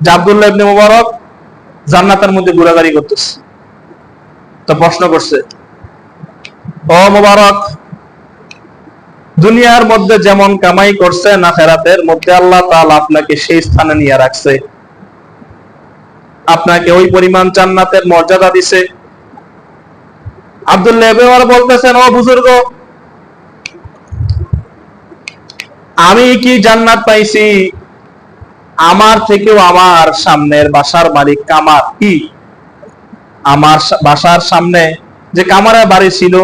যে আব্দুল্লাহ ইবনে মুবারক জান্নাতের মধ্যে ঘোরাঘুরি করতেছে। তো প্রশ্ন করছে, ও মুবারক, দুনিয়ার মধ্যে যেমন কামাই করছেন আখিরাতের মধ্যে আল্লাহ তাআলা আপনাকে সেই স্থানে নিয়ে রাখছে, আপনাকে ওই পরিমাণ জান্নাতের মর্যাদা দিছে। আব্দুল্লাহ ইবনে মুবারক বলতেছেন, ও বুজুর্গ, আমি কি জান্নাত পাইছি? আমার থেকেও আমার সামনের বাসার মালিক কামার, কি আমার বাসার সামনে যে কামারের বাড়ি ছিল,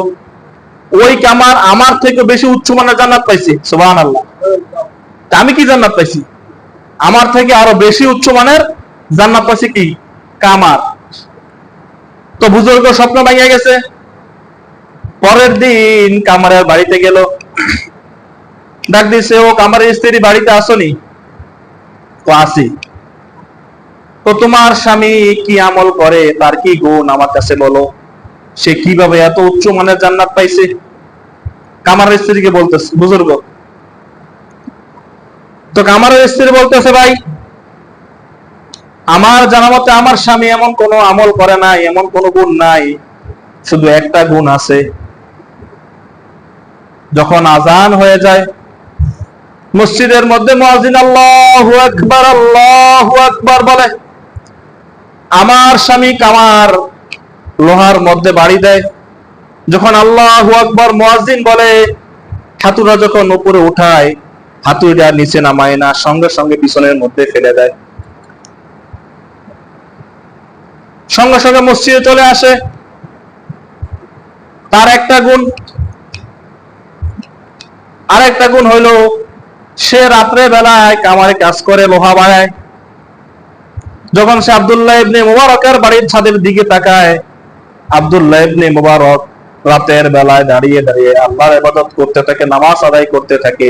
ওই কামার আমার থেকে বেশি উচ্চমানের জান্নাত পাইছে। সুবহানাল্লাহ। আমি কি জান্নাত পাইছি? আমার থেকে আরো বেশি উচ্চমানের জান্নাত পাইছে কি কামার। তো বুজুর্গ স্বপ্ন ভেঙে গেছে। পরের দিন কামারের বাড়িতে গেল, ডাক দিছে, ও কামারের স্ত্রী বাড়িতে আসনি? তো আসি। তো তোমার স্বামী কি আমল করে, তার কি গুণ আমার কাছে বলো, সে কিভাবে এত উচ্চ মানের জান্নাত পাইছে? কামারের স্ত্রীকে বলতেছে বুজুর্গ। তো কামারের স্ত্রী বলতেছে, ভাই, আমার জানা মতে আমার স্বামী এমন কোন আমল করে নাই, এমন কোন গুণ নাই, শুধু একটা গুণ আছে। যখন আজান হয়ে যায় মসজিদের মধ্যে মুয়াজ্জিন আল্লাহু আকবার বলে, আমার স্বামী কামার লোহার মধ্যে বাড়ি দেয়। যখন আল্লাহু আকবার মুয়াজ্জিন বলে, হাতুড়া যখন উপরে উঠায়, হাতুড়িটা নিচে নামায় না, সঙ্গে সঙ্গে পিছনের মধ্যে ফেলে দেয়। সঙ্গে সঙ্গে মসজিদে চলে আসে। তার একটা গুণ। আরেকটা গুণ হইল, সে রাত্রে বেলায় কামারে কাজ করে, লোহা বাড়ায়। যখন সে আব্দুল্লাহ ইবনে মুবারকের বাড়ির ছাদের দিকে তাকায়, আব্দুল্লাহ ইবনে মুবারক রাতের বেলায় দাঁড়িয়ে দাঁড়িয়ে আল্লাহর ইবাদত করতে থাকে, নামাজ আদায় করতে থাকে।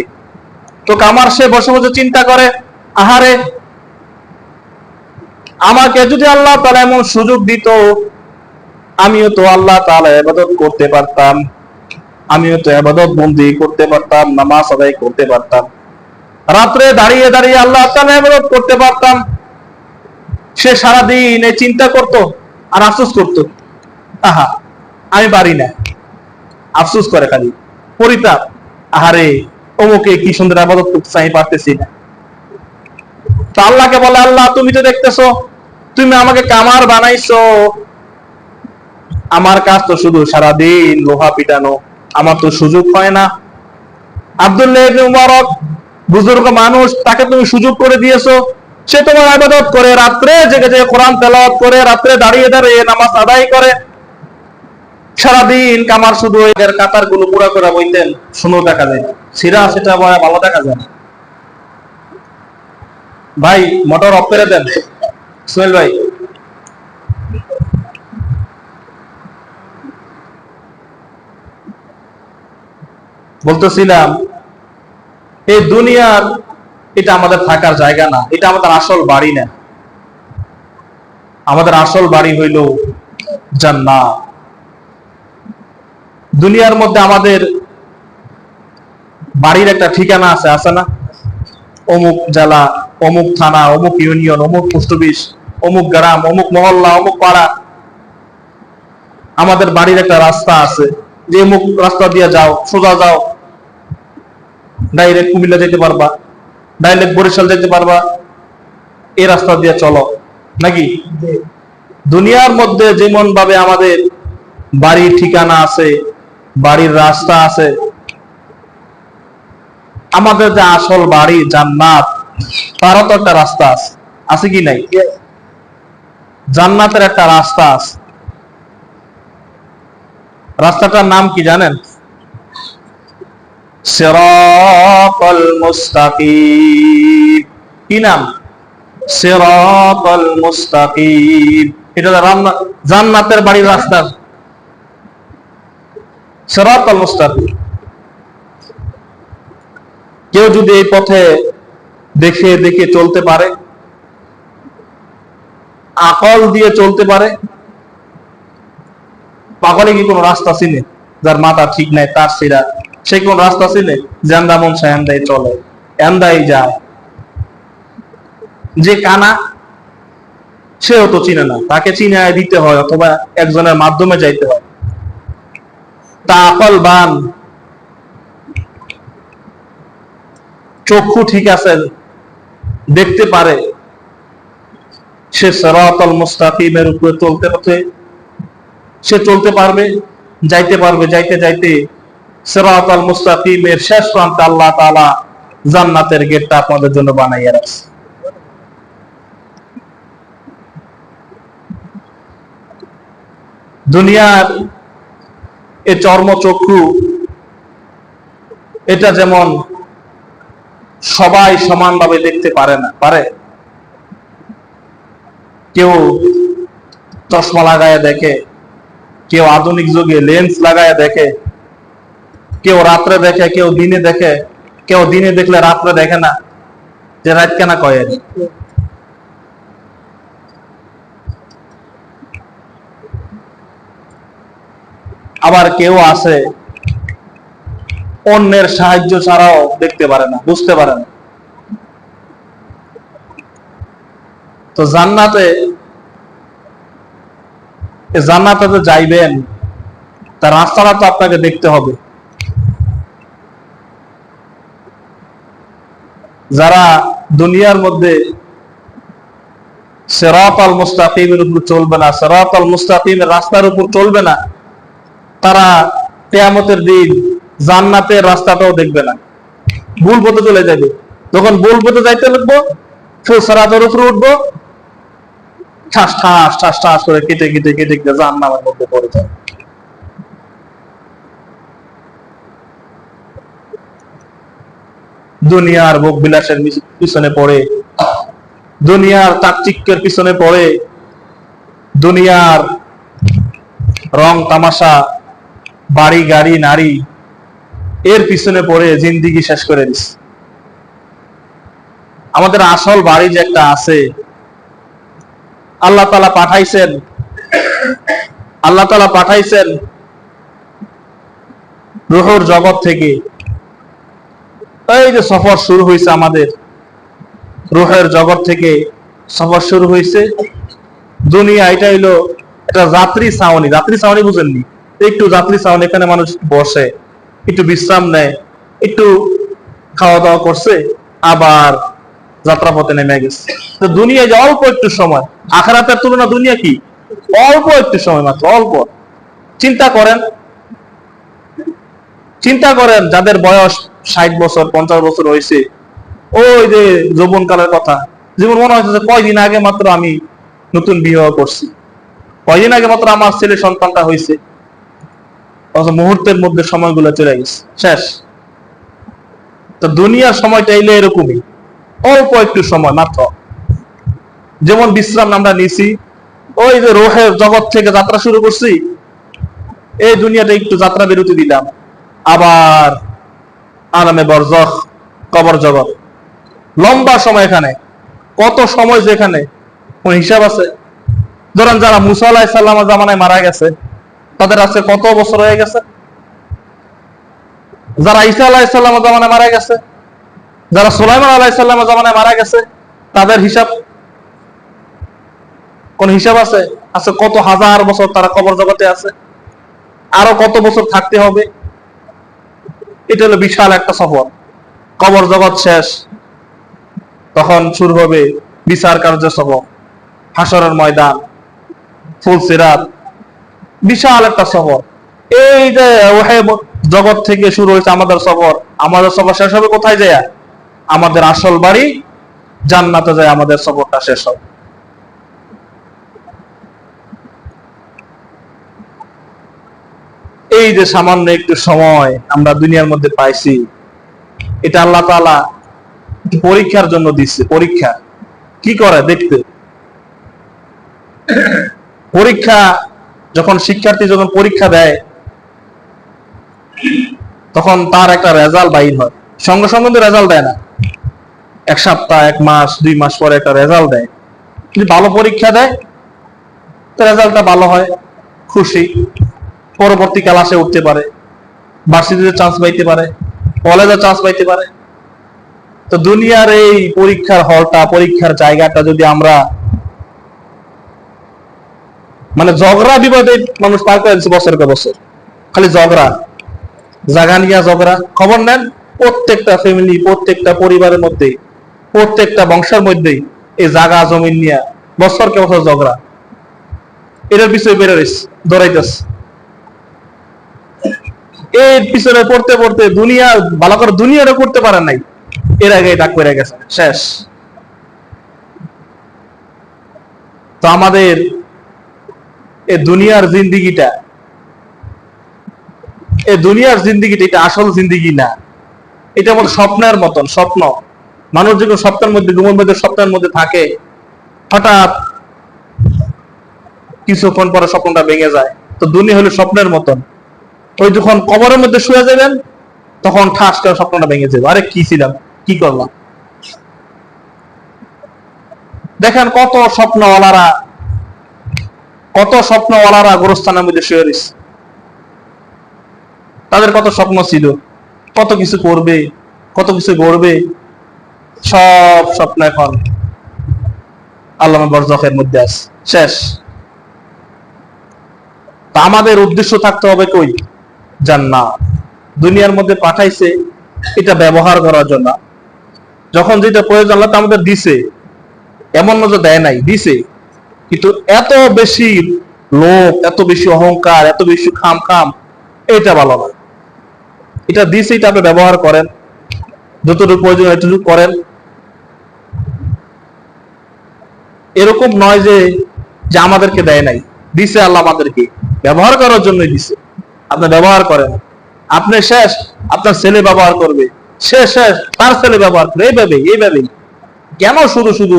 তো কামার সে বসে বসে চিন্তা করে, আহারে, আমাকে যদি আল্লাহ তাআলা এমন সুযোগ দিত, আমিও তো আল্লাহ তাআলার ইবাদত করতে পারতাম, আমিও তো ইবাদত বন্দি করতে পারতাম, নামাজ আদায় করতে পারতাম, রাত্রে দাঁড়িয়ে দাঁড়িয়ে আল্লাহ তাআলার ইবাদত করতে পারতাম। সে সারাদিন এই চিন্তা করত আর আফসোস করত, আহা, আমি পারি না। আফসোস করে খালি, পরিতাপ, আহারে, অমুকে কি সুন্দর ইবাদত করতেছে, আমি পারতেছি না। তো আল্লাহকে বলে, আল্লাহ, তুমি তো দেখতেছো, তুমি আমাকে কামার বানাইছো, আমার কাজ তো শুধু সারাদিন লোহা পিটানো, আমার তো সুযোগ হয় না। আব্দুল্লাহ ইবনে মুবারক বুজুর্গ মানুষ, তাকে তুমি সুযোগ করে দিয়েছো, সে তোমার ইবাদত করে, রাত্রে জেগে জেগে কোরআন তেলাওয়াত করে, রাত্রে দাঁড়িয়ে দাঁড়িয়ে নামাজ আদায় করে। সারাদিন কামার শুধু এর কাতার গুলো পুরা করে বইতেন, সুন্দর দেখা যায়, সিরা সেটা ভালো দেখা যায়। ভাই, মোটর অফ করে দেন সোহেল ভাই। বলতেছিলাম, এই দুনিয়ার এটা আমাদের থাকার জায়গা না, এটা আমাদের আসল বাড়ি না। আমাদের আসল বাড়ি হইল জান্নাত। দুনিয়ার মধ্যে আমাদের বাড়ির একটা ঠিকানা আছে, আছে না? অমুক জেলা, অমুক থানা, অমুক ইউনিয়ন, অমুক পোস্ট অফিস, অমুক গ্রাম, অমুক মহল্লা, অমুক পাড়া। আমাদের বাড়ির একটা রাস্তা আছে, যে অমুক রাস্তা দিয়ে যাও, সোজা যাও, ডাইরেক্ট কুমিল্লা যেতে পারবা, ডাইরেক্ট বরিশাল যেতে পারবা, এই রাস্তা দিয়ে চলো, নাকি? দুনিয়ার মধ্যে যেমন ভাবে আমাদের বাড়ির ঠিকানা আছে, বাড়ির রাস্তা আছে, আমাদের যে আসল বাড়ি জান্নাত, তারও তো একটা রাস্তা আছে, আছে কি নাই? জান্নাতের একটা রাস্তা আছে। রাস্তাটার নাম কি জানেন? সিরাতাল মুস্তাকিম। কি নাম? সিরাতাল মুস্তাকিম। এটা জান্নাতের বাড়ির রাস্তা, সিরাতাল মুস্তাকিম। কেউ যদি এই পথে দেখে দেখে চলতে পারে, আকল দিয়ে চলতে পারে, পাগলে কি কোন রাস্তা চিনে? যার মাথা ঠিক নাই, তার সিরা, সে কোন রাস্তা চিনে? জান্দা মন সায়ন্দাই চলে, এন্দাই যায়। যে কানা, সেও তো চিনে না, তাকে চিনায় দিতে হয় অথবা একজনের মাধ্যমে যাইতে হয়। তা আকল বান, চক্ষু ঠিক আছে, দেখতে পারে, সে সিরাতাল মুস্তাকিমের উপরে চলতে পথে সে চলতে পারবে, যাইতে পারবে। যাইতে যাইতে সিরাতাল মুস্তাকিমের শেষ প্রান্তে আল্লাহ তাআলা জান্নাতের গেটটা আপনাদের জন্য বানাইয়া রাখছে। দুনিয়ার এ চর্মচক্ষু, এটা যেমন সবাই সমানভাবে দেখতে পারে না, পারে। কেউ চশমা লাগায় দেখে, কেউ আধুনিক যুগে লেন্স লাগায় দেখে, কেউ রাত্রে দেখে, কেউ দিনে দেখে, কেউ দিনে দেখলে রাত্রে দেখে না, যে রাত কেনা কয়। আবার কেউ আছে অন্যের সাহায্য ছাড়াও দেখতে পারে না, বুঝতে পারে না। তো জান্নাতে যাইবেন, তার রাস্তাটা তো আপনাকে দেখতে হবে। যারা দুনিয়ার মধ্যে সিরাতাল মুস্তাকিমের উপর চলবে না, সিরাতাল মুস্তাকিমের রাস্তার উপর চলবে না, তারা কিয়ামতের দিন জান্নাতের রাস্তাটাও দেখবে না, ভুল পথে চলে যাবে। যখন ভুল পথে যাইতে লাগবো, সিরাতের উপরে উঠবো, ঠাস ঠাস ঠাস ঠাস করে কেটে কেটে কেটে কেটে জাহান্নামের মধ্যে পড়ে যায়। দুনিয়ার ভোগ বিলাসের পিছনে পড়ে, দুনিয়ার চাকচিক্যের পিছনে পড়ে, দুনিয়ার রং তামাশা, বাড়ি গাড়ি নারী, এর পিছনে পড়ে জিন্দিগি শেষ করে দিচ্ছে। আমাদের আসল বাড়ি যে একটা আছে, আল্লাহ তাআলা পাঠাইছেন রূহের জগৎ থেকে। এই যে সফর শুরু হয়েছে আমাদের, রূহের জগৎ থেকে সফর শুরু হয়েছে। দুনিয়া এটা হইলো একটা যাত্রী ছাউনি। যাত্রী ছাউনি বুঝেননি? একটু যাত্রী ছাউনি, এখানে মানুষ বসে, একটু বিশ্রাম নেয়, একটু খাওয়া দাওয়া করছে, আবার যাত্রাপথে নেমে গেছে। তো দুনিয়ায় যে অল্প একটু সময়, আখিরাতের তুলনা দুনিয়া কি অল্প একটু সময়, মাত্র অল্প। চিন্তা করেন যাদের বয়স 60 বছর 50 বছর হয়েছে, ওই যে যৌবন কালের কথা, যেমন মনে হচ্ছে কয়দিন আগে মাত্র আমি নতুন বিবাহ করছি, কয়দিন আগে মাত্র আমার ছেলে সন্তানটা হয়েছে, মুহূর্তের মধ্যে সময়গুলো চলে গেছে, শেষ। তো দুনিয়ার সময়টা এলে এরকমই, অল্প একটু সময় মাত্র। যেমন বিশ্রাম আমরা নিছি, ওই যে রূহের জগৎ থেকে যাত্রা শুরু করছি, এই দুনিয়াটা একটু যাত্রা বিরতি দিলাম, আবার আরামে বরজখ, কবর জগৎ, লম্বা সময়। এখানে কত সময়, যেখানে কোন হিসাব আছে? ধরেন যারা মুসা আলাইহিস সালামের জামানায় মারা গেছে, তাদের আজকে কত বছর হয়ে গেছে? যারা ঈসা আলাইহিস সালামের জামানায় মারা গেছে, যারা সুলাইমান আলাইহিস সালামের জামানায় মারা গেছে, তাদের হিসাব, কোন হিসাব আছে? আছে কত হাজার বছর তারা কবর জগতে আছে, আরো কত বছর থাকতে হবে। এটা হলো বিশাল একটা সফর। কবর জগৎ শেষ, তখন শুরু হবে বিচার কার্য সফর, হাসরের ময়দান, ফুলসিরাত, বিশাল একটা সফর। এই যে জগৎ থেকে শুরু হয়েছে আমাদের সফর, আমাদের সফর শেষ হবে কোথায় যায়? আমাদের আসল বাড়ি জান্নাতে যায় আমাদের সফরটা শেষ হবে। এই যে সামান্য একটু সময় আমরা দুনিয়ার মধ্যে পাইছি, এটা আল্লাহ তাআলা পরীক্ষার জন্য দিচ্ছে। পরীক্ষা কি করে দেখতে, পরীক্ষা যখন শিক্ষার্থী যখন পরীক্ষা দেয়, তখন তার একটা রেজাল্ট বাইর হয়। সঙ্গে সঙ্গে তো রেজাল্ট দেয় না, এক সপ্তাহ, এক মাস, 2 মাস পরে একটা রেজাল্ট দেয়। যদি ভালো পরীক্ষা দেয়, তো রেজাল্টটা ভালো হয়, খুশি, পরবর্তী ক্লাসে উঠতে পারে, ভার্সিটিতে চান্স পাইতে পারে, কলেজে চান্স পাইতে পারে। তো দুনিয়ার এই পরীক্ষার হলটা, পরীক্ষার জায়গাটা যদি আমরা মানে ঝগড়া বিবাদে মানুষ পার করে দিচ্ছে বছরের পর বছর, খালি ঝগড়া, জাগা নিয়ে ঝগড়া। খবর নেন প্রত্যেকটা ফ্যামিলি, প্রত্যেকটা পরিবারের মধ্যে, প্রত্যেকটা বংশের মধ্যেই এই জাগা জমিন নিয়ে বছর কে বছর ঝগড়া। এটার পিছনে বেড়ে রয়েছে, দৌড়াইতেছে। এর পিছনে পড়তে পড়তে দুনিয়া ভালো করে দুনিয়াটা করতে পারে নাই, এর আগে ডাক করে গেছে, শেষ। তো আমাদের এই দুনিয়ার জিন্দিগিটা, এই দুনিয়ার জিন্দিগিটা এটা আসল জিন্দিগি না, এটা আমার স্বপ্নের মতন, স্বপ্ন। মানুষ যখন স্বপ্নের মধ্যে, ঘুমের মধ্যে স্বপ্নের মধ্যে থাকে, হঠাৎ কিছুক্ষণ পরে স্বপ্নটা ভেঙে যায়। তো দুনিয়া হলো স্বপ্নের মতন, ওই যখন কবরের মধ্যে শুয়ে যাবেন তখন ঠাস করে স্বপ্নটা ভেঙে যাবে, আরে কি ছিলাম, কি করলাম। দেখেন কত স্বপ্নওয়ালারা, কত স্বপ্নওয়ালারা গোরস্থানের মধ্যে শুয়ে রয়েছে। তাদের কত স্বপ্ন ছিল, কত কিছু করবে, কত কিছু গড়বে, সব স্বপ্ন এখন আল্লামা বরজখের মধ্যে আছে, শেষ। তা আমাদের উদ্দেশ্য থাকতে হবে কই, জান্নাত। দুনিয়ার মধ্যে পাঠাইছে এটা ব্যবহার করার জন্য। যখন যেটা প্রয়োজন আল্লাহ আমাদের দিছে, এমন না যে দেয় নাই, দিছে, কিন্তু এত বেশি লোভ, এত বেশি অহংকার, এত বেশি খাম খাম, এটা ভালো না। এটা দিছে, এটা আপনি ব্যবহার করেন, যতটুকু প্রয়োজন এতটুকু করেন। এরকম নয় যে যে আমাদেরকে দেয় নাই, দিছে আল্লাহ আমাদেরকে ব্যবহার করার জন্যই দিছে। আপনি ব্যবহার করেন, আপনি শেষ, আপনার ছেলে ব্যবহার করবে, সে শেষ, তার ছেলে ব্যবহার করবে, এইভাবেই। কেন শুধু শুধু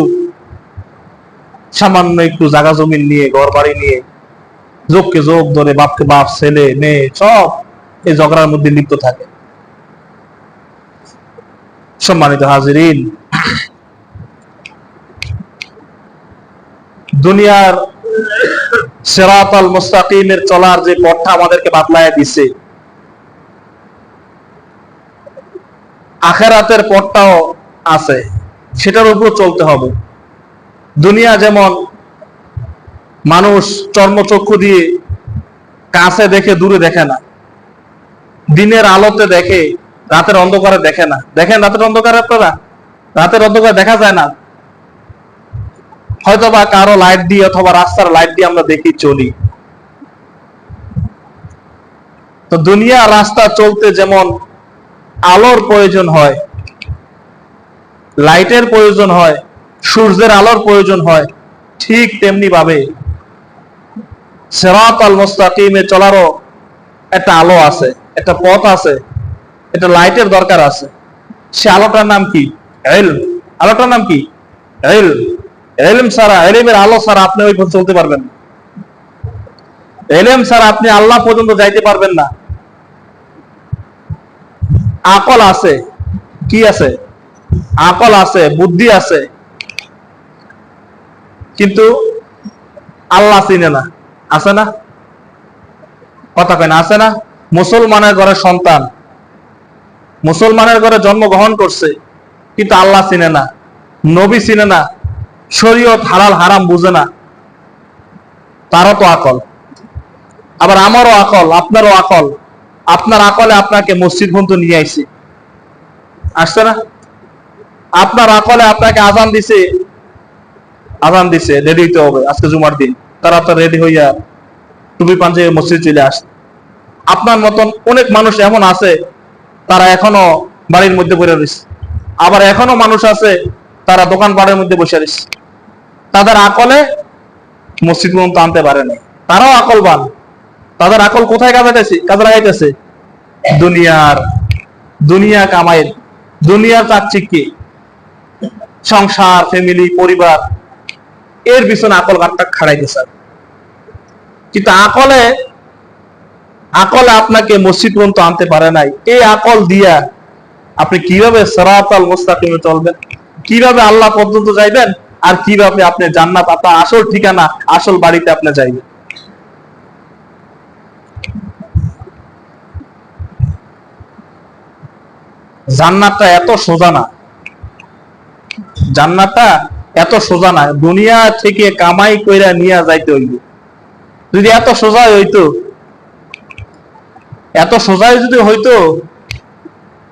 সামান্য একটু জায়গা জমিন নিয়ে, ঘর বাড়ি নিয়ে, যোগকে যোগ ধরে, বাপকে বাপ, ছেলে মেয়ে সব এই ঝগড়ার মধ্যে লিপ্ত থাকে। সম্মানিত হাজিরিন, দুনিয়ার সিরাতাল মুস্তাকিমের চলার যে পথটা আমাদেরকে বাতলায় দিছে, আখিরাতের পথটাও আছে, সেটার উপর চলতে হবে। দুনিয়া যেমন মানুষ চর্মচক্ষু দিয়ে কাছে দেখে, দূরে দেখে না, দিনের আলোতে দেখে, রাতের অন্ধকারে দেখে না। দেখেন রাতের অন্ধকারে আপনারা, রাতের অন্ধকারে দেখা যায় না, হয়তো বা কারো লাইট দিয়ে অথবা রাস্তার লাইট দিয়ে আমরা দেখি, চলি। তো দুনিয়া রাস্তা চলতে যেমন আলোর প্রয়োজন হয়, লাইটের প্রয়োজন হয়, সূর্যের আলোর প্রয়োজন হয়, ঠিক তেমনি ভাবে সিরাতাল মুস্তাকিমে চলারও একটা আলো আছে, একটা পথ আছে, একটা লাইটের দরকার আছে। সে আলোটার নাম কি? ইলম। আলোটার নাম কি? ইলম। ইলম ছাড়া, ইলমের আলো ছাড়া আপনি ওই পথে চলতে পারবেন না। ইলম ছাড়া আপনি আল্লাহ পর্যন্ত যাইতে পারবেন না। আকল আছে, কি আছে? আকল আছে, বুদ্ধি আছে, কিন্তু আল্লাহ চিনে না। আছে না? কথা কয় না, আছে না? মুসলমানের ঘরে সন্তান, মুসলমানের ঘরে জন্মগ্রহণ করছে, কিন্তু আল্লাহ চিনে না, নবী চিনে না, শরীয়ত হালাল হারাম বুঝে না। তারও তো আকল, আবার আমারও আকল, আপনারও আকল। আপনার আকলে আপনাকে মসজিদ পর্যন্ত নিয়ে আইছে, আসছে না? আপনার আকলে আপনাকে আজান দিছে, রেডি হইতে হবে, আজকে জুমার দিন, তারা তো রেডি হইয়া টুপি পাঞ্জাবি মসজিদ চলে আসে। আপনার মতন অনেক মানুষ এমন আছে, তারা এখনো বাড়ির মধ্যে পড়ে রয়েছে। আবার এখনো মানুষ আছে, তারা দোকান পাড়ের মধ্যে বসে রয়েছে। তাদের আকলে মসজিদ পর্যন্ত আনতে পারে না। তারাও আকলবান, তাদের আকল কোথায় কাজে লাগাইতেছে? দুনিয়া কামাইয়ের, দুনিয়ার চাকচিক্যে, সংসার, ফ্যামিলি, পরিবার, এর পিছনে আকল গাঁটটা খাড়াইতেছে। কিন্তু আকলে আপনাকে মসজিদ পর্যন্ত আনতে পারে নাই। এই আকল দিয়া আপনি কিভাবে সিরাতাল মুস্তাকিমে চলবেন, কিভাবে আল্লাহ পর্যন্ত যাইবেন, আর কিভাবে আপনি জান্নাত, আপনার আসল ঠিকানা, আসল বাড়িতে আপনি যাইবেন? জান্নাতটা এত সোজা না, জান্নাতটা এত সোজা না। দুনিয়া থেকে কামাই কইরা নিয়ে যাইতে হইবে, যদি এত সোজাই হইতো, এত সোজাই যদি হইতো,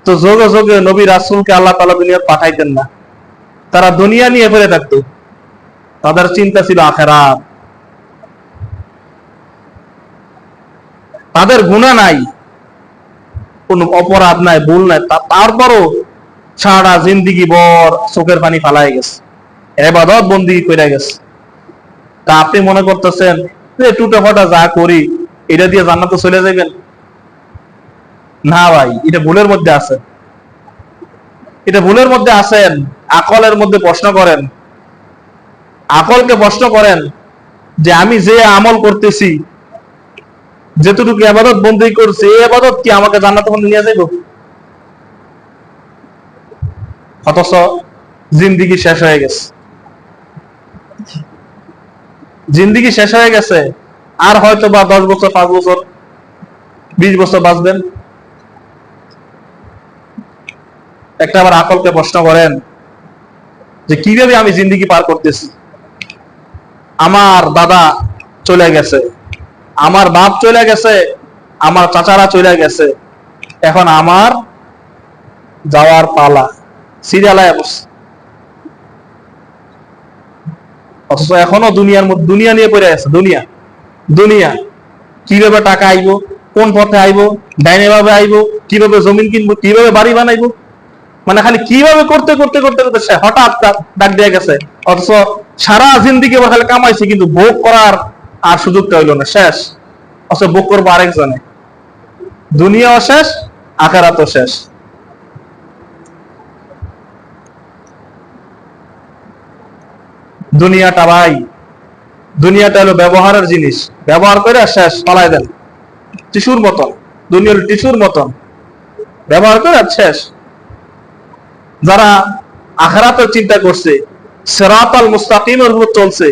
তো যোগে যোগে নবী রাসূলকে আল্লাহ তাআলা দুনিয়ায় পাঠাইতেন না, তারা দুনিয়া নিয়ে পড়ে থাকতো। তাদের চিন্তা ছিল আখিরাত। তাদের গুনাহ নাই, কোন অপরাধ নাই, ভুল নাই, তারপরও সারা জিন্দেগি ভর চোখের পানি ফালাই গেছে, ইবাদত বন্দেগী করে গেছে। তা আপনি মনে করতেছেন যে টুটাফাটা যা করি এটা দিয়ে জান্নাতে চলে যাবেন? না ভাই, এটা ভুলের মধ্যে আছে, এটা ভুলের মধ্যে আছেন। আকলের মধ্যে প্রশ্ন করেন, আকলকে প্রশ্ন করেন যে আমি যে আমল করতেছি, যেটুকু ইবাদত বন্দেগী করছি, এই ইবাদত কি আমাকে জান্নাতে নিয়ে যাইব? অথচ জিন্দেগি শেষ হয়ে গেছে, জিন্দেগি শেষ হয়ে গেছে। আর হয়তো বা 10 বছর, 5 বছর, 20 বছর বাঁচবেন। একটা আবার আকলকে প্রশ্ন করেন যে কিভাবে আমি জিন্দেগি পার করতেছি। আমার দাদা চলে গেছে, আমার বাপ চলে গেছে, আমার চাচারা চলে গেছে, এখন আমার যাওয়ার পালা, সিরিয়ালায় বসে। অথচ এখনো দুনিয়ার মধ্যে দুনিয়া নিয়ে পড়ে আছে। দুনিয়া, দুনিয়া কিভাবে টাকা আইবো, কোন পথে আইবো, ডাইনে ভাবে আইবো, কিভাবে জমিন কিনবো, কিভাবে বাড়ি বানাইবো, মানে খালি কিভাবে করতে করতে করতে করতে সে হঠাৎ ডাক দিয়ে গেছে। অথচ সারা জিন্দেগি খালি কামাইছে, কিন্তু ভোগ করার আর সুযোগটা হইলো না, শেষ। অথচ ভোগ করবো আরেকজনে। দুনিয়াও শেষ, আখিরাতও শেষ। দুনিয়াটা ভাই, দুনিয়াটা হলো ব্যবহারের জিনিস, ব্যবহার করে শেষ, পালাই দেন। টিস্যুর মতন, দুনিয়ার টিস্যুর মতন, ব্যবহার করে শেষ। যারা আখিরাতের চিন্তা করছে, সিরাতাল মুস্তাকিমের উপর চলছে,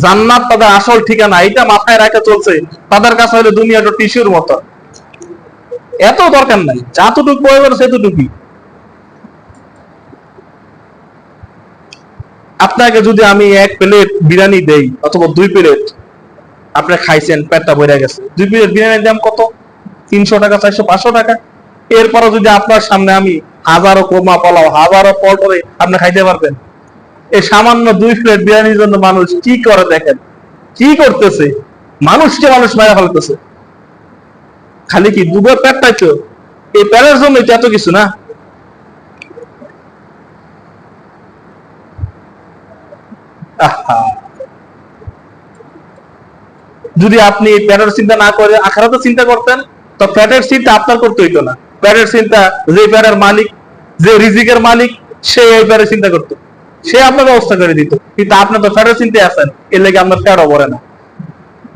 জান্নাত তাদের আসল ঠিকানা, এটা মাথায় রাখে চলছে, তাদের কাছে হলো দুনিয়াটা টিস্যুর মতন। এত দরকার নাই, যতটুকু প্রয়োজন সেতটুকুই। আপনাকে যদি আমি 1 প্লেট বিরিয়ানি দেই অথবা 2 প্লেট, আপনি খাইছেন, পেটটা ভরে গেছে, 2 প্লেট বিরিয়ানির দাম কত? 300 টাকা, 400, 500 টাকা। এরপরও যদি আপনার সামনে আমি হাজারো কোরমা পোলাও, হাজারো পটরে আপনি খাইতে পারবেন? এই সামান্য 2 প্লেট বিরিয়ানির জন্য মানুষ কি করে দেখেন, কি করতেছে, মানুষকে মানুষ মারা ফেলতেছে। খালি কি দুবার পেট পাইতো? এই পেটের জন্য এত কিছু না। যদি আপনি পেটের চিন্তা না করে আখিরাতের চিন্তা করতেন, তো পেটের চিন্তা আপনার করতে হইতো না। পেটের চিন্তা যে পেটের মালিক, যে রিজিকের মালিক, সে এই পেটের চিন্তা করতো, সে আপনার ব্যবস্থা করে দিত। কিন্তু আপনি তো পেটের চিন্তায় আছেন, এর লেগে আপনার পেটও ভরে না।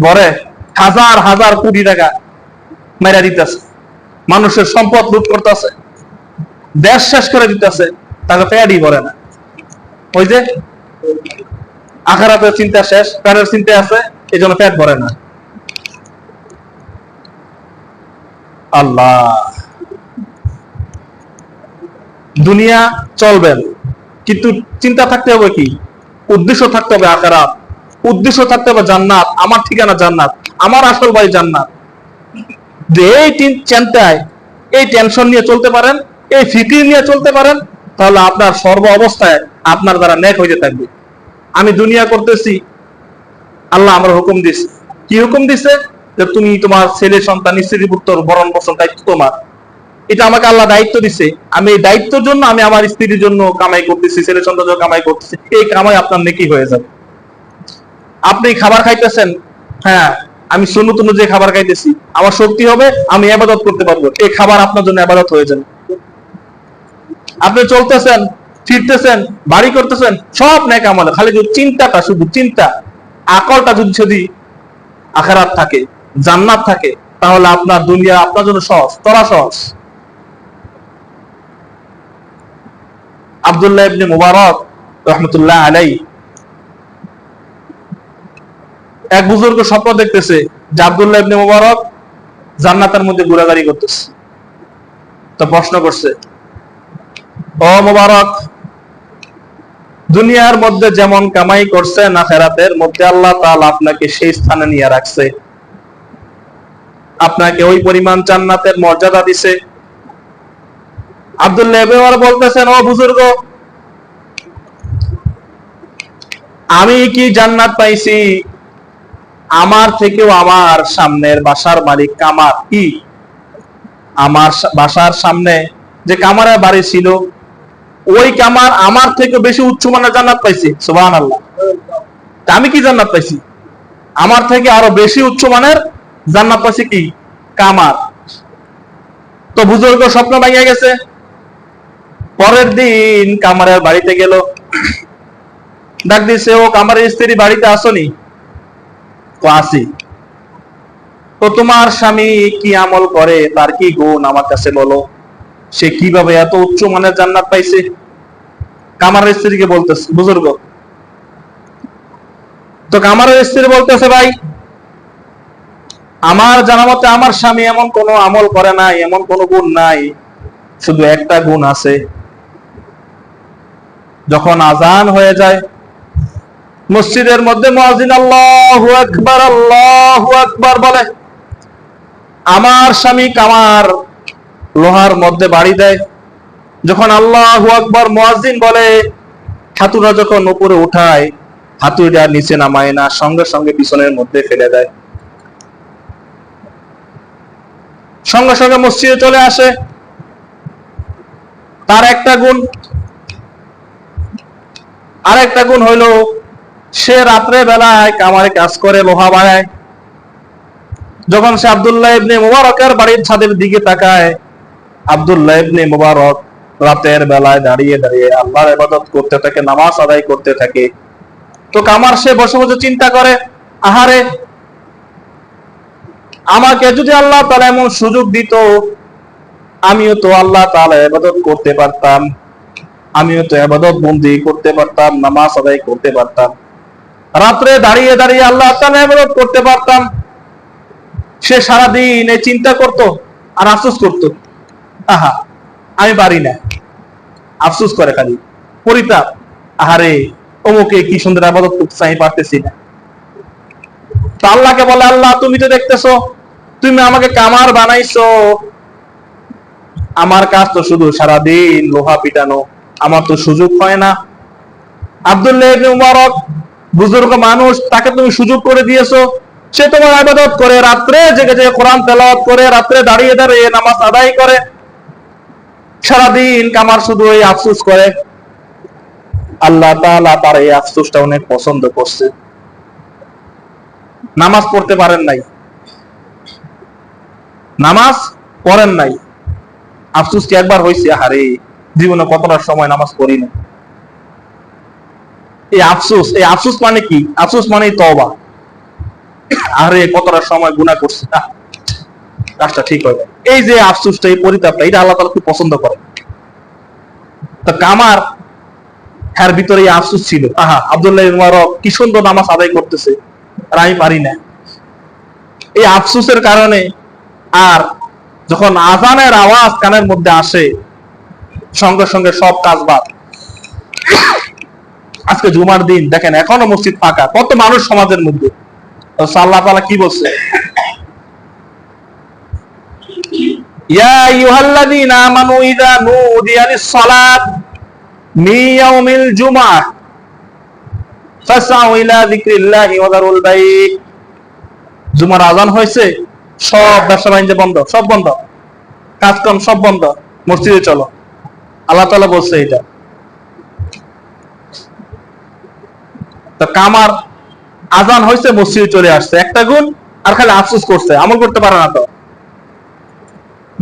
ভরে হাজার হাজার কোটি টাকা মেরা দিতেছে, মানুষের সম্পদ লুট করতেছে, দেশ শেষ করে দিতেছে, তাকে পেটই ভরে না। ওই যে আখিরাতের চিন্তা শেষ, পেটের চিন্তা আছে, এই জন্য পেট ভরে না। আল্লাহ, দুনিয়া চলবেন, কিন্তু চিন্তা থাকতে হবে কি? উদ্দেশ্য থাকতে হবে আখিরাত, উদ্দেশ্য থাকতে হবে জান্নাত। আমার ঠিকানা জান্নাত, আমার আসল বাড়ি জান্নাত। যে এই চিন্তায়, এই টেনশন নিয়ে চলতে পারেন, এই ফিকির নিয়ে চলতে পারেন, তাহলে আপনার সর্ব অবস্থায় আপনার দ্বারা নেক হইতে থাকবে। আমি দুনিয়া করতেছি, আল্লাহ আমার হুকুম দিছে। কি হুকুম দিছে? যে তুমি তোমার ছেলে সন্তান, স্ত্রী পুত্র ভরণ পোষণ দায়িত্ব তোমার। এটা আমাকে আল্লাহ দায়িত্ব দিছে। আমি এই দায়িত্বের জন্য আমি আমার স্ত্রীর জন্য কামাই করতেছি, ছেলে সন্তানের জন্য কামাই করতেছি। এই কামাই আপনার নেকি হয়ে যাবে। আপনি খাবার খাইতেছেন, হ্যাঁ আমি সুন্নত অনুযায়ী খাবার খাইতেছি, আমার শক্তি হবে, আমি ইবাদত করতে পারবো, এই খাবার আপনার জন্য ইবাদত হয়ে যাবে। আপনি চলতেছেন, ফিরতেছেন, বাড়ি করতেছেন, সব নেক আমল। খালি যদি চিন্তাটা, শুধু চিন্তা, আকলটা যদি আখিরাত থাকে, জান্নাত থাকে, তাহলে আপনার দুনিয়া আপনার জন্য সহজ, তরা সহজ। আব্দুল্লাহ ইবনে মুবারক রাহমাতুল্লাহ আলাইহি এক বুজুর্গ স্বপ্ন দেখতেছে যে আব্দুল্লাহ ইবনে মুবারক জান্নাতের মধ্যে ঘোরাঘুরি করতেছে। তো প্রশ্ন করছে, ও মুবারক, দুনিয়ার মধ্যে যেমন কামাই করছেন, আখিরাতের মধ্যে আল্লাহ তাআলা আপনাকে সেই স্থানে নিয়ে রাখছে, আপনাকে ওই পরিমাণ জান্নাতের মর্যাদা দিছে। আব্দুল্লাহ ইবনে উমর বলতেছেন, ও বুজুর্গ, আমি কি জান্নাত পাইছি আমার থেকেও আমার সামনের বাসার মালিক কামার কি আমার বাসার সামনে যে কামারের বাড়ি ছিল ওই কামার আমার থেকে বেশি উচ্চমানের জান্নাত পাইছে। সুবহানাল্লাহ। আমি কি জান্নাত পাইছি? আমার থেকে আরো বেশি উচ্চমানের জান্নাত পাইছে কি কামার। তো বুজুর্গ স্বপ্ন ভেঙে গেছে। পরের দিন কামারের বাড়িতে গেল, ডাক দিছে, ও কামারের স্ত্রী বাড়িতে আসনি? তো আসি। তো তোমার স্বামী কি আমল করে, তার কি গুণ আমার কাছে বলো, সে কিভাবে এত উচ্চ মানের জান্নাত পাইছে? কামারের স্ত্রীকে বলতেছে বুজুর্গ। তো কামারের স্ত্রী বলতেছে, ভাই আমার জানা মতে আমার স্বামী এমন কোন আমল করে নাই, এমন কোন গুণ নাই, শুধু একটা গুণ আছে, যখন আজান হয়ে যায় মসজিদের মধ্যে মুয়াজ্জিন আল্লাহু আকবার বলে, আমার স্বামী কামার লোহার মধ্যে বাড়ি দেয়। যখন আল্লাহু আকবার মুয়াজ্জিন বলে, হাতুড়া যখন উপরে উঠায়, হাতুড়িটা নিচে নামায় না, সঙ্গে সঙ্গে পিছনের মধ্যে ফেলে দেয়। সঙ্গে সঙ্গে মসজিদে চলে আসে। তার একটা গুণ। আরেকটা গুণ হইল, সে রাত্রে বেলায় কামারে কাজ করে, লোহা বানায়। যখন সে আব্দুল্লাহ ইবনে মুবারকের বাড়ির ছাদের দিকে তাকায়, আব্দুল্লাহ ইবনে মুবারক রাতের বেলায় দাঁড়িয়ে দাঁড়িয়ে আল্লাহর ইবাদত করতে থাকে, নামাজ আদায় করতে থাকে। তো কামার সে বসে বসে চিন্তা করে, আহারে, আমাকে যদি আল্লাহ তাআলা এমন সুযোগ দিত, আমিও তো আল্লাহ তাআলার ইবাদত করতে পারতাম, আমিও তো ইবাদত বন্দি করতে পারতাম, নামাজ আদায় করতে পারতাম, রাত্রে দাঁড়িয়ে দাঁড়িয়ে আল্লাহ তাআলার ইবাদত করতে পারতাম। সে সারাদিন এই চিন্তা করত আর আফসোস করত, আহা আমি পারি না। আফসোস করে খালি, পরিতাপ, আহারে অমুকে কি সুন্দর ইবাদত করতেছে, আমি পারতেছি না। তো আল্লাহকে বলে, আল্লাহ তুমি তো দেখতেছো, তুমি আমাকে কামার বানাইছো, আমার কাজ তো শুধু সারাদিন লোহা পিটানো, আমার তো সুযোগ হয় না। আব্দুল্লাহ ইবনে মুবারক বুজুর্গ মানুষ, তাকে তুমি সুযোগ করে দিয়েছো, সে তোমার ইবাদত করে, রাত্রে জেগে জেগে কোরআন তেলাওয়াত করে, রাত্রে দাঁড়িয়ে দাঁড়িয়ে নামাজ আদায় করে, সারাদিন কামার শুধু এই আফসোস করে। আল্লাহ তাআলা তার এই আফসোসটা অনেক পছন্দ করছে। নামাজ পড়তে পারেন নাই, নামাজ পড়েন নাই, আফসোস কি একবার হয়েছে, আরে জীবনে কতটা সময় নামাজ পড়ি না। এই আফসোস মানে কি? আফসোস মানে তওবা। আরে কতটা সময় গুনাহ করছি, কাজটা ঠিক হবে। এই যে আফসোসটা, এই পরিতাপটা, এটা আল্লাহ তাআলা খুব পছন্দ করে। তো কামার এর ভিতরে এই আফসোস ছিল, আহা আব্দুল্লাহ ইবনে মুবারক কি সুন্দর নামাজ আদায় করতেছে আর আমি পারি না। এই আফসোসের কারণে আর যখন আযানের আওয়াজ কানের মধ্যে আসে, সঙ্গে সঙ্গে সব কাজ বাদ। আজকে জুমার দিন দেখেন, এখনো মসজিদ ফাঁকা, কত মানুষ সমাজের মধ্যে। আল্লাহ তাআলা কি বলছে, ইয়া আইয়ুহাল্লাযীনা আমানু ইযা নুদিয়া লিস-সালাত মিন ইয়াউমিল জুমআহ ফাসআউ ইলা যিকরিল্লাহি ওয়া যারুল বাই'। জুমার আযান হয়েছে, সব ব্যবসা বাণিজ্য বন্ধ, সব বন্ধ, কাজকাম সব বন্ধ, মসজিদে চলো। আল্লাহ তাআলা বলছে এটা। তো কামার আযান হয়েছে, মসজিদে চলে আসছে, একটা গুণ, আর খালি আফসোস করছে, আমল করতে পারে না। তো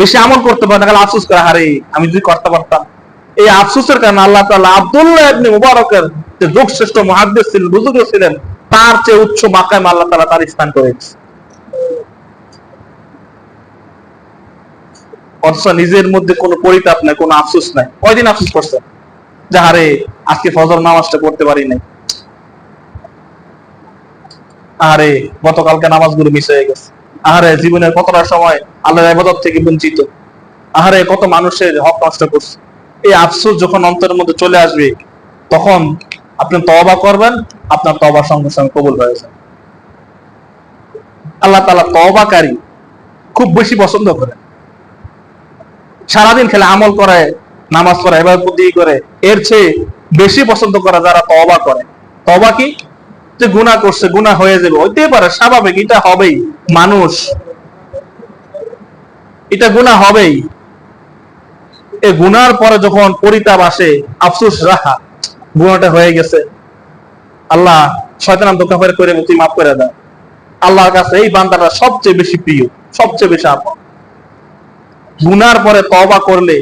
বেশি আমল করতে পারে না, খালি আফসোস করে, আরে আমি যদি করতে পারতাম। এই আফসোসের কারণে আল্লাহ তাআলা আব্দুল্লাহ ইবনে মুবারকের যে যুগশ্রেষ্ঠ মুহাদ্দিস ছিলেন, বুজুর্গ ছিলেন, তার চেয়ে উচ্চ মাকাম আল্লাহ তাআলা তার স্থান করেছে। অথচ নিজের মধ্যে কোনো পরিতাপ নাই, কোনো আফসোস নাই। কয়দিন আফসোস করছে যে আরে আজকে ফজর নামাজটা পড়তে পারি নাই, আরে গতকালকে নামাজগুলো মিস হয়ে গেছে, আরে জীবনের কতটা সময় আল্লাহর ইবাদত থেকে বঞ্চিত, আরে কত মানুষের হক নষ্ট করছে। এই আফসোস যখন অন্তরের মধ্যে চলে আসবে, তখন আপনি তওবা করবেন, আপনার তওবা সঙ্গে সঙ্গে কবুল হয়ে যাবে। আল্লাহ তাআলা তওবাকারী, খুব বেশি পছন্দ করে। সারাদিন খেলে আমল করে, নামাজ পড়ে, ইবাদত করে, এর চেয়ে বেশি পছন্দ করে যারা তওবা করে। তওবা কি? যে গুনাহ করছে, গুনাহ হয়ে যাবে, হইতে পারে, স্বাভাবিক, এটা হবেই, মানুষ, এটা গুনাহ হবেই। এই গুনার পরে যখন পরিতাপ আসে, আফসোস, রাহা, গুনাহটা হয়ে গেছে, আল্লাহ শয়তান ধোঁকা করে তুই মাফ করে দাও, আল্লাহর কাছে এই বান্দাটা সবচেয়ে বেশি প্রিয়, সবচেয়ে বেশি আপন। গুনার পরে তওবা করলে,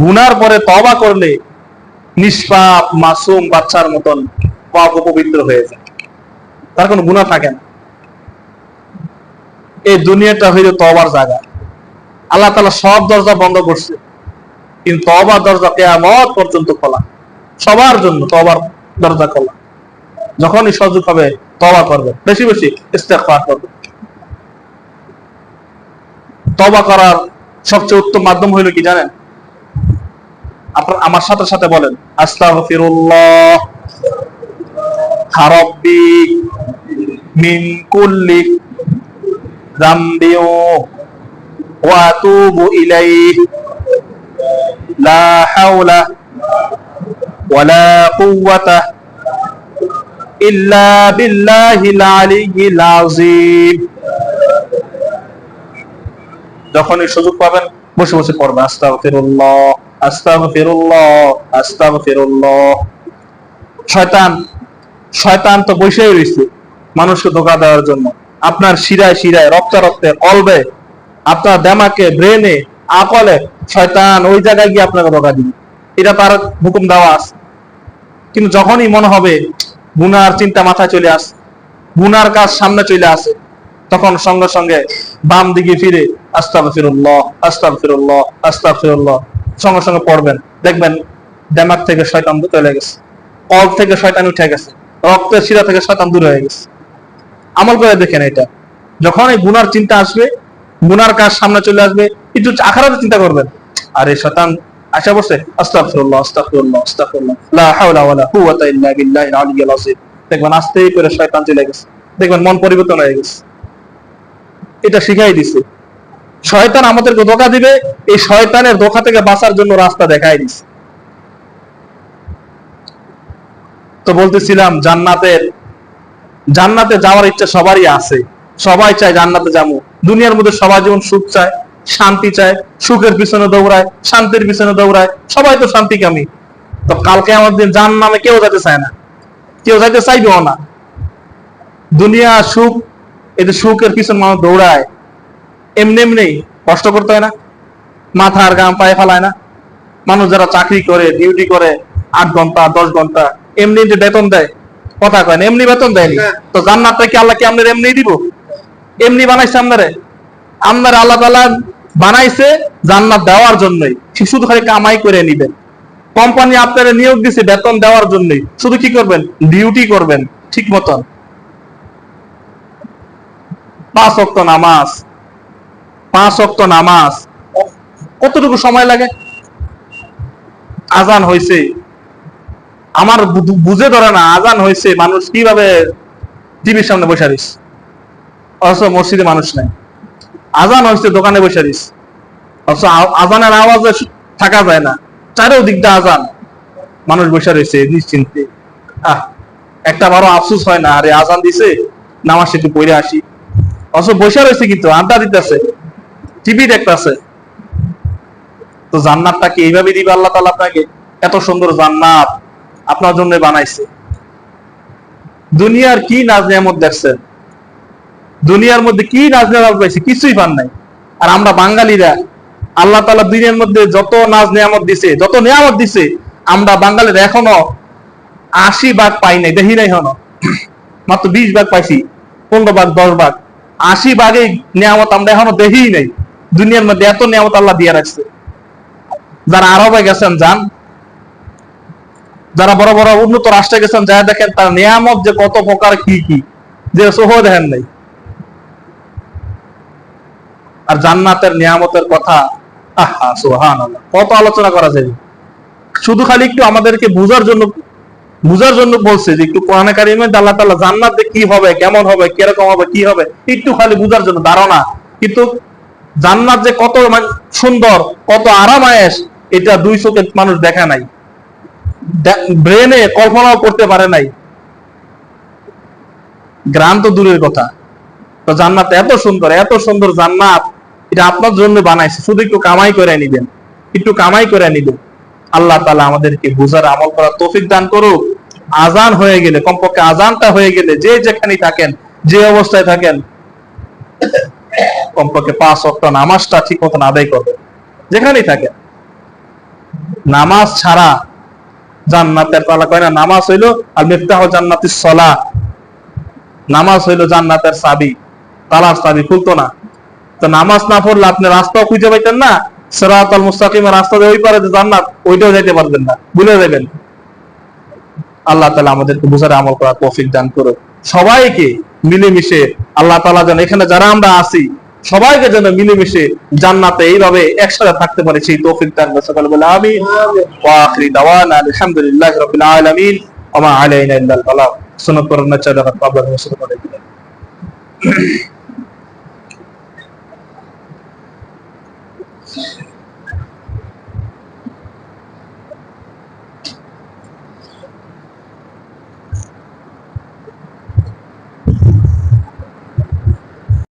গুনার পরে তওবা করলে নিষ্পাপ মাসুম বাচ্চার মতন পাক পবিত্র হয়ে যায়, তার কোনো গুনাহ থাকে না। এই দুনিয়াটা হইল তওবার জায়গা। আল্লাহ তাআলা সব দরজা বন্ধ করছে, কিন্তু তওবার দরজা কিয়ামত পর্যন্ত খোলা, সবার জন্য তওবার দরজা খোলা। যখনই সুযোগ হবে তওবা করবে, বেশি বেশি ইস্তেগফার করবে। তওবা করার সবচেয়ে উত্তম মাধ্যম হইল কি জানেন? আপনার আমার সাথে সাথে বলেন, আস্তাগফিরুল্লাহ রাব্বি মিন কুল্লি যামবি ওয়া আতুবু ইলাইহি লা হাওলা ওয়ালা কুওয়াতা ইল্লা বিল্লাহিল আলিয়্যিল আযীম। যখনই সুযোগ পাবেন বসে বসে পড়বে আস্তাগফিরুল্লাহ, আস্তাগফিরুল্লাহ, আস্তাগফিরুল্লাহ। শয়তান তো বসেই রয়েছে মানুষকে ধোঁকা দেওয়ার জন্য। আপনার শিরায় শিরায়, রক্তে রক্তে, কলবে, আপনার দেমাকে, ব্রেনে, আকলে শয়তান ওই জায়গায় গিয়ে আপনাকে ধোঁকা দিবে, এটা তার হুকুম দেওয়া আছে। কিন্তু যখনই মনে হবে গুনার চিন্তা মাথায় চলে আসে, গুনার কাজ সামনে চলে আসে, তখন সঙ্গে সঙ্গে বাম দিকে ফিরে আস্তাগফিরুল্লাহ, আস্তাগফিরুল্লাহ, আস্তাগফিরুল্লাহ সঙ্গে সঙ্গে পড়বেন, দেখবেন দেমাগ থেকে শয়তান চলে গেছে, কল থেকে শয়তান উঠে গেছে, রক্তের শিরা থেকে শয়তান দূর হয়ে গেছে। আমল করে দেখেন এটা। যখন এই গুনার চিন্তা আসবে, গুনার কাজ সামনে চলে আসবে, একটু আখিরাতের চিন্তা করবেন, আরে শয়তান আসা বসে, আস্তাগফিরুল্লাহ, আস্তাগফিরুল্লাহ, আস্তাগফিরুল্লাহ, লা হাওলা ওয়ালা কুওয়াতা ইল্লা বিল্লাহিল আলিয়্যিল আযীম। দেখবেন আস্তে করে শয়তান চলে গেছে, দেখবেন মন পরিবর্তন হয়ে গেছে। এটা শিখাই দিছে। শয়তান আমাদেরকে ধোঁকা দিবে, এই শয়তানের ধোঁকা থেকে বাঁচার জন্য রাস্তা দেখাই দিছে। তো বলতেছিলাম জান্নাতে যাওয়ার ইচ্ছা সবারই আছে, সবাই চায় জান্নাতে যাবো। দুনিয়ার মধ্যে সবাই যেমন সুখ চায়, শান্তি চায়, সুখের পিছনে দৌড়ায়, শান্তির পিছনে দৌড়ায়, সবাই তো শান্তিকামী। তো কালকে আমাদের জাহান্নামে কেউ যেতে চায় না, কেউ যেতে চাইবেও না। দুনিয়া সুখ, এই যে সুখের পিছনে মানুষ দৌড়ায়, এমনি এমনি কষ্ট করতে হয় না, মাথার ঘাম পায়ে ফেলায় না। মানুষ যারা চাকরি করে, ডিউটি করে 8 ঘন্টা 10 ঘন্টা, এমনি যে বেতন দেয়, কথা কয় না, এমনি বেতন দেয়নি। তো জান্নাতটা কি আল্লাহ কি আপনার এমনি দিব? এমনি বানাইছে আপনার আল্লাহ তাআলা বানাইছে জান্নাত দেওয়ার জন্যই। শুধু খালি কামাই করে নিবেন। কোম্পানি আপনারা নিয়োগ দিছে বেতন দেওয়ার জন্যই, শুধু কি করবেন? ডিউটি করবেন ঠিক মতন। 5 ওয়াক্ত নামাজ, 5 ওয়াক্ত নামাজ কতটুকু সময় লাগে? আজান হয়েছে, আমার বুঝে ধরে না আজান হয়েছে, মানুষ কিভাবে টিভির সামনে বসে রইছে, অথচ মসজিদে মানুষ নাই। আজান হয়েছে, দোকানে বসে রইছে, অথচ আজানের আওয়াজে থাকা যায় না, চারিদিকটা আজান, মানুষ বসে রয়েছে নিশ্চিন্তে। একটা বারো আফসোস হয় না, আরে আজান দিছে, নামাজ একটু পড়ে আসি। অথচ বসে রয়েছে, কিন্তু আড্ডা দিতেছে, টিভি দেখতেছে। তো জান্নাতটা কি এইভাবে দিবে আল্লাহ তাআলা আপনাকে? এত সুন্দর জান্নাত আপনার জন্য বানাইছে। দুনিয়ার কি নাজ নিয়ামত দেখছেন? দুনিয়ার মধ্যে কি নাজ নিয়ামত পাইছে? কিছুই পান নাই। আর আমরা বাঙালিরা, আল্লাহ তাআলা দুনিয়ার মধ্যে যত নাজ নিয়ামত দিছে, যত নিয়ামত দিছে, আমরা বাঙালিরা এখনো 80 ভাগ পাই নাই, দেখি নাই হনো, মাত্র 20 ভাগ পাইছি, 15 ভাগ 10 ভাগ, 80 ভাগেই নিয়ামত আমরা এখনো দেখি নাই। দুনিয়ার মধ্যে এত নিয়ামত আল্লাহ দিয়ে রাখছে। যারা আরবে গেছেন যান, যারা বড় বড় উন্নত রাষ্ট্রে গেছেন, যা দেখেন তার নিয়ামত যে কত প্রকার, কি কি যে সহ দেখেন নাই। আর জান্নাতের নিয়ামতের কথা, আহা সুবহানাল্লাহ, কত আলোচনা করা যায়। শুধু খালি একটু আমাদেরকে বুঝার জন্য বলছে যে একটু কোরআনে কারিমে আল্লাহ তাআলা জান্নাতে কি হবে, কেমন হবে, কিরকম হবে, কি হবে, একটু খালি বুঝার জন্য ধারণা। কিন্তু জান্নাত যে কত সুন্দর, কত আরাম আয়েশ, এটা দুই চোখে মানুষ দেখা নাই, ব্রেনে কল্পনাও করতে পারে নাই, গ্রাম তো দূরের কথা। তো জান্নাত এত সুন্দর জান্নাত, এটা আপনার জন্য বানাইছে, শুধু একটু কামাই করে নিবেন, একটু কামাই করে নিবেন। আল্লাহ তাআলা আমাদেরকে বুঝার আমল করার তৌফিক দান করুক। আজান হয়ে গেলে, কমপক্ষে আজানটা হয়ে গেলে যে যেখানেই থাকেন, যে অবস্থায় থাকেন, কমপক্ষে 5 ওয়াক্ত নামাজটা ঠিক মতন আদায় করবেন, যেখানেই থাকেন। নামাজ ছাড়া জান্নাতের তালা কয় না, নামাজ হইলো আল মিফতাহু জান্নাতিস সালাহ, নামাজ হইলো জান্নাতের চাবি, তালার চাবি খুলতো না। তো নামাজ না পড়লে আপনি রাস্তাও খুঁজে পাইতেন না, সিরাতাল মুস্তাকিমের রাস্তা দিয়ে ওই পারে যে জান্নাত, ওইটাও যাইতে পারবেন না, ভুলে যাবেন। আল্লাহ তাআলা আমাদেরকে বুঝার আমল করার তৌফিক দান করুক। সবাইকে মিলেমিশে আল্লাহ তাআলা যেন এখানে যারা আমরা আছি সবাইকে যেন মিলেমিশে জান্নাতে এইভাবে একসাথে থাকতে পারে, সেই তৌফিক দান করুন। সকলে বলে আমিন। ওয়া আখিরি দাওয়ানা আলহামদুলিল্লাহি রাব্বিল আলামিন ওয়া মা আলাইনা ইল্লাল বালাগ। সুন্নাত পড়ার না চাইলে আপনারা